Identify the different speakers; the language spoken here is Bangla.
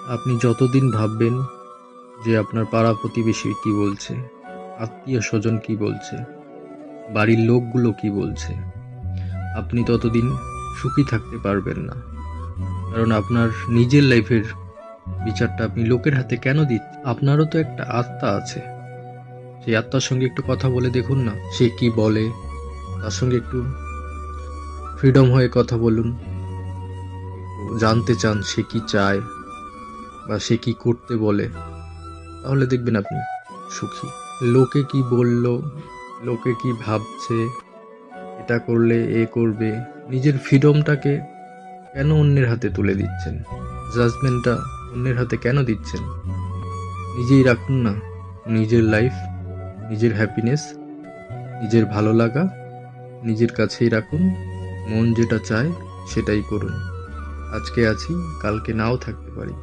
Speaker 1: আপনি যতদিন ভাববেন যে আপনার পাড়া প্রতিবেশী কি বলছে, আত্মীয় স্বজন কি বলছে, বাড়ির লোকগুলো কি বলছে, আপনি ততদিন সুখী থাকতে পারবেন না। কারণ আপনার নিজের লাইফের বিচারটা আপনি লোকের হাতে কেন দিচ্ছেন? আপনারও তো একটা আত্মা আছে। সেই আত্মার সঙ্গে একটু কথা বলে দেখুন না, সে কি বলে। তার সঙ্গে একটু ফ্রিডম হয়ে কথা বলুন, জানতে চান সে কি চায় বা সে কি করতে বলে। তাহলে দেখবেন আপনি সুখী। লোকে কি বলল, লোকে কি ভাবছে, এটা করলে এ করবে, নিজের ফ্রিডমটাকে কেন অন্যের হাতে তুলে দিচ্ছেন? জাজমেন্টটা অন্যের হাতে কেন দিচ্ছেন? নিজেই রাখুন না নিজের লাইফ, নিজের হ্যাপিনেস, নিজের ভালো লাগা নিজের কাছেই রাখুন। মন যেটা চায় সেটাই করুন। আজকে আছি, কালকে নাও থাকতে পারি।